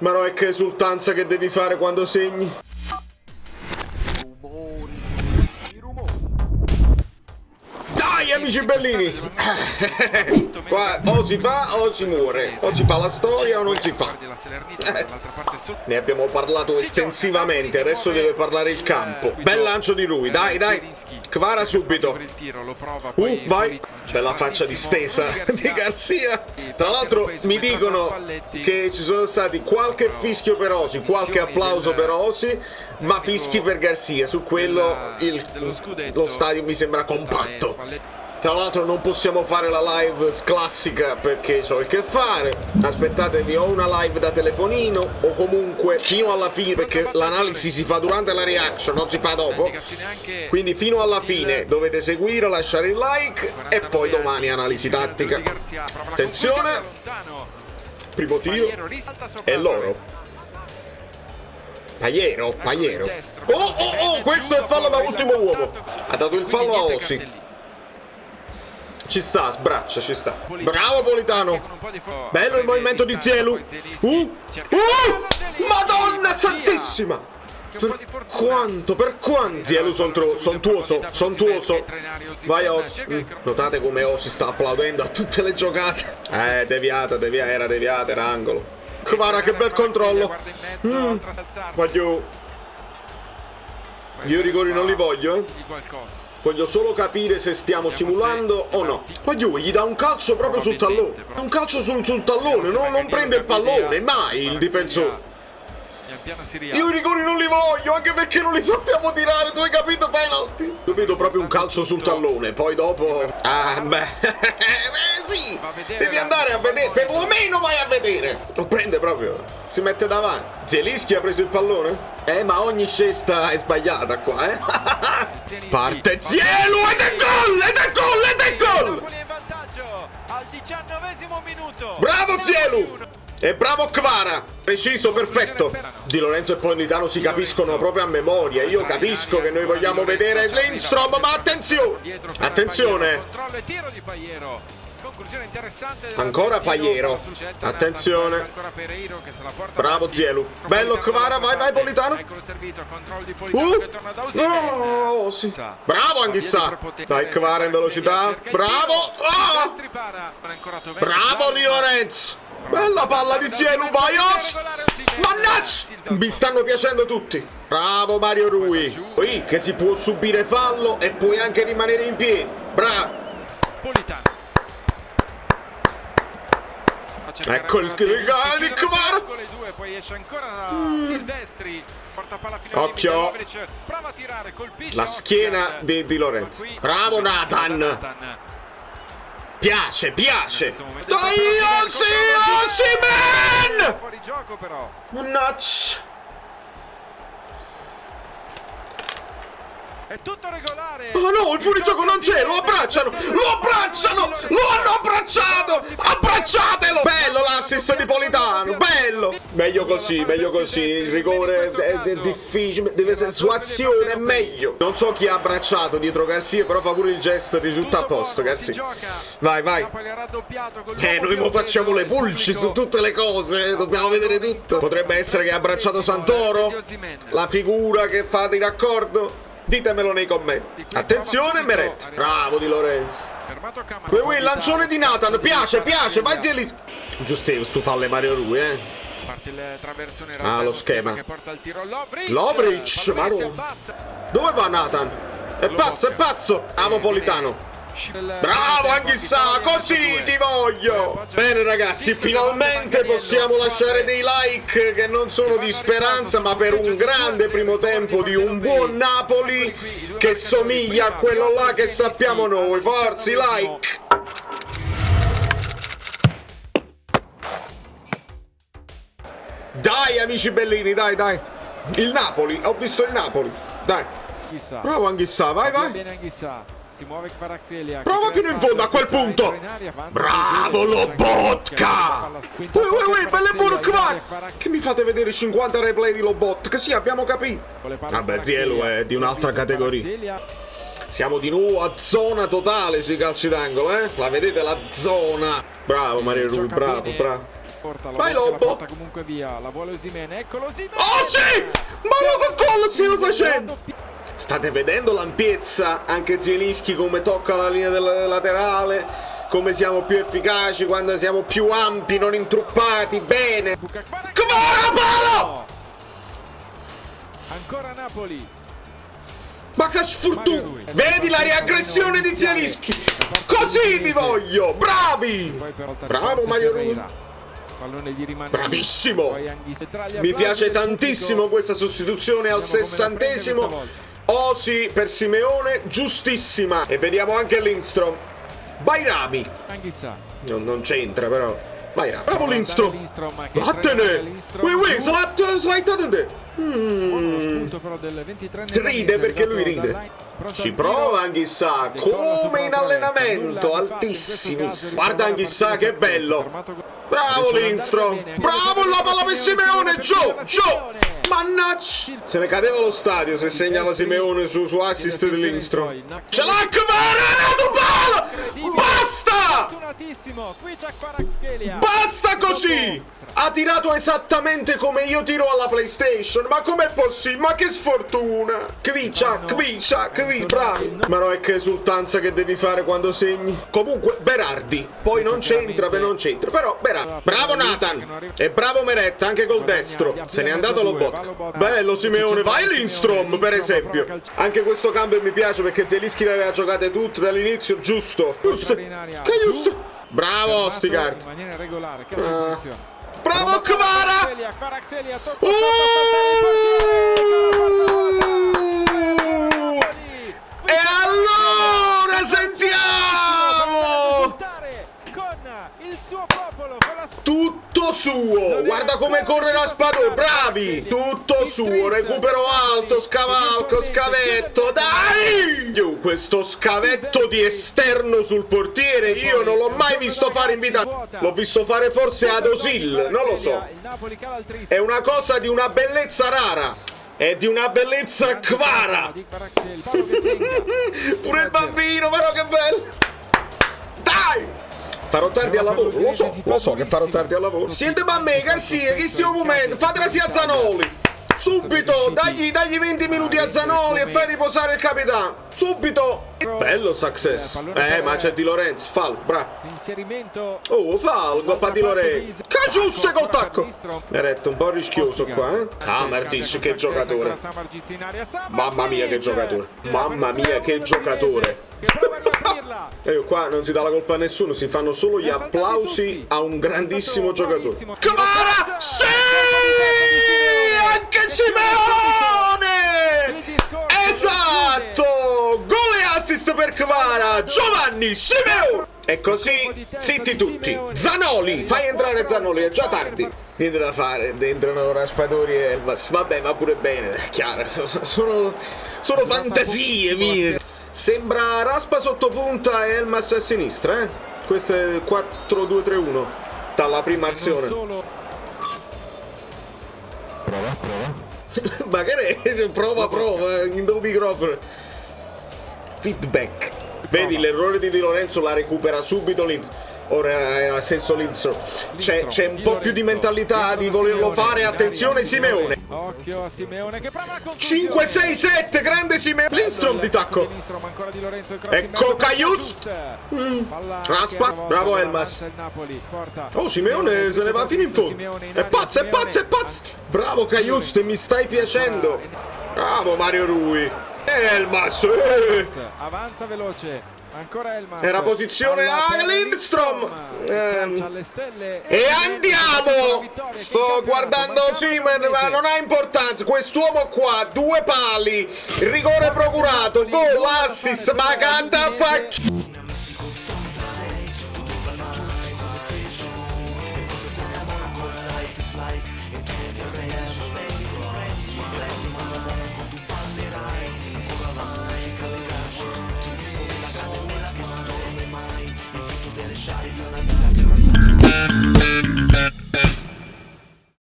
Ma no, è che esultanza che devi fare quando segni. Dai amici bellini! Qua o si fa o si muore. O si fa la storia o non si fa. Ne abbiamo parlato estensivamente, adesso deve parlare il campo. Bel lancio di lui, dai, dai. Kvara subito. Vai. Bella faccia distesa di Garcia. Tra l'altro mi dicono che ci sono stati qualche fischio per Osi, qualche applauso per Osi, ma fischi per Garcia. Su quello lo stadio mi sembra compatto. Tra l'altro non possiamo fare la live classica perché ho il che fare. Aspettatevi o una live da telefonino o comunque fino alla fine, perché l'analisi si fa durante la reaction, non si fa dopo. Quindi fino alla fine dovete seguire, lasciare il like e poi domani analisi tattica. Attenzione. Primo tiro. E loro. Paiero. Oh, questo è il fallo da ultimo uomo. Ha dato il fallo a Osi. Ci sta, sbraccia, ci sta. Bravo Politano. Bello il movimento di Zielu. Madonna santissima. Per quanto? Zielu sontuoso. Vai Osi. Notate come Osi sta applaudendo a tutte le giocate. Deviata, era angolo. Kvara, che bel controllo. Voglio. Io i rigori non li voglio, Voglio solo capire se stiamo simulando o no. Voglio, gli dà un calcio proprio sul tallone. Un calcio sul tallone, non prende il pallone, mai il difensore. Io i rigori non li voglio, anche perché non li sappiamo tirare, tu hai capito, penalty? Io vedo proprio un calcio sul tallone, poi dopo... sì, devi andare a vedere, perlomeno vai a vedere. Lo prende proprio, si mette davanti. Zelinski ha preso il pallone? Ma ogni scelta è sbagliata qua, Parte Zielu ed è gol! Al 19° minuto. Bravo Zielu! E bravo Kvara! Preciso, perfetto! Di Lorenzo e Politano si capiscono proprio a memoria. Io capisco che noi vogliamo vedere Lindstrom, ma attenzione! Attenzione! Ancora Paiero. Attenzione. Bravo Zielu. Bello Kvara, vai Politano. No, sì. Bravo Anghissà. Dai Kvara in velocità. Bravo. Bravo Di Lorenzo. Bella palla di Zielu, vai Os! Mannaggia! Mi stanno piacendo tutti. Bravo Mario Rui. Poi che si può subire fallo e puoi anche rimanere in piedi. Bravo. Politano. Ecco il tiro di Kvara. Poi esce ancora Silvestri. Occhio. La schiena di Lorenzo. Bravo Nathan. Piace. Dai, Osimhen! Fuori gioco però. Mannaggia. È tutto regolare. Oh no, il fuorigioco non c'è, lo abbracciano, lo hanno abbracciato, abbracciatelo. Bello l'assist di Politano, bello. Meglio così, il rigore è difficile, deve essere su azione, è meglio. Non so chi ha abbracciato dietro Garcia, però fa pure il gesto di tutto a posto, Garcia. Vai. Noi mo facciamo le pulci su tutte le cose, dobbiamo vedere tutto. Potrebbe essere che ha abbracciato Santoro, la figura che fa di raccordo. Ditemelo nei commenti. Attenzione Meret. Bravo Di Lorenzo. Il lancione di Nathan. Piace. Vai Zelinski. Giusto su falle Mario Rui, lo schema. Lovric. Dove va Nathan? È pazzo. Bravo Politano. Bravo Anghissà, così ti voglio. Bene ragazzi, finalmente possiamo lasciare dei like che non sono di speranza, ma per un grande primo tempo di un buon Napoli che somiglia a quello là che sappiamo noi. Forza like. Dai amici bellini, dai. Il Napoli, ho visto il Napoli. Dai. Bravo Anghissà, vai. Si muove Kvaratskhelia. Prova fino in fondo a quel punto. Bravo Lobotka. Belle buone Kvara. Che mi fate vedere 50 replay di Lobotka? Sì, abbiamo capito. Vabbè, Zielu è di un'altra categoria. Siamo di nuovo a zona totale sui calci d'angolo, La vedete la zona? Bravo Mario Rui, bravo. Vai Lobo. Porta comunque via, la vuole Osimhen, eccolo Osimhen. Oh sì! Ma che gol stiamo facendo? State vedendo l'ampiezza? Anche Zielinski come tocca la linea del laterale, come siamo più efficaci quando siamo più ampi, non intruppati, bene. Kvara palo! Ancora Napoli. Ma che sfortuna! Vedi la riaggressione di Zielinski? Così vi voglio! Bravi! Bravo Mario Rui! Bravissimo! Mi piace tantissimo questa sostituzione al 60°. Osi per Simeone, giustissima. E vediamo anche Lindstrom. Bairami. Non c'entra però. Bairami. Bravo Lindstrom. Vattene! Ui, slide. Ride perché lui ride. Ci prova Anghissà, come in allenamento, altissimissimo. Guarda Anghissà che bello. Bravo Lindstrom. Bravo la palla per Simeone. Gio. Mannaggia. Se ne cadeva lo stadio se segnava Simeone su assist di Lindstrom. Ce l'ha Kvara! Basta! Basta così! Ha tirato esattamente come io tiro alla PlayStation. Ma com'è possibile? Ma che sfortuna! Kvicia, bravi! Ma no, è che esultanza che devi fare quando segni. Comunque, Berardi. Poi non c'entra, però Berardi. Bravo Nathan! E bravo Meret, anche col destro. Se n'è andato lo bot. Bello Simeone, vai Lindstrom per esempio. Anche questo cambio mi piace perché Zielinski le aveva giocate tutte dall'inizio, giusto. Bravo Stigard. Bravo Kvara! E allora sentiamo! Tutto suo! Guarda come corre Raspadori, bravi! Tutto suo, recupero alto, scavalco, scavetto, dai! Questo scavetto di esterno sul portiere io non l'ho mai visto fare in vita. L'ho visto fare forse ad Osil, non lo so. È una cosa di una bellezza rara. È di una bellezza Kvara. Pure il bambino, però che bello. Dai! Farò tardi al lavoro, lo so che farò tardi al lavoro. Siete mamme, Garcia, che stiamo momento, fatela a Zanoli. Subito, dagli 20 minuti a Zanoli e fai riposare il capitano. Subito. Bello success. Ma c'è Di Lorenzo, fallo, bravo. Oh, fallo, coppa Di Lorenzo. Che giusto col tacco. Meret, un po' rischioso qua, eh. Samardzic, che giocatore. Mamma mia che giocatore. Mamma mia che giocatore. E qua non si dà la colpa a nessuno, si fanno solo gli applausi a un grandissimo giocatore. Kvara! Sì! Anche Simeone! Esatto! Gol e assist per Kvara! Giovanni Simeone! E così, zitti tutti. Zanoli! Fai entrare Zanoli, è già tardi. Niente da fare, entrano Raspadori e Elmas. Vabbè, va pure bene, è chiaro. Sono fantasie mie. Sembra Raspa sotto punta e Elmas a sinistra, eh? Questo è 4-2-3-1 dalla prima azione. Prova. Ma che è? Prova, in dopo microfono. Feedback. Vedi l'errore di Di Lorenzo, la recupera subito Linz. Ora è stesso Lindstrom. C'è un po' più di mentalità di volerlo fare. Attenzione Simeone. Occhio a Simeone che prova la 5, 6, 7, grande Simeone. Lindstrom di tacco. Ecco Kajuz. Raspa, bravo Elmas. Oh, Simeone se ne va fino in fondo. È pazzo. Bravo Kajuz, mi stai piacendo. Bravo Mario Rui. Elmas. Avanza veloce. Ancora Elmas. Era posizione a Lindstrom. E andiamo. Sto guardando Simen, ma non ha importanza. Quest'uomo qua, 2 pali, rigore procurato, gol, assist, ma canta fa.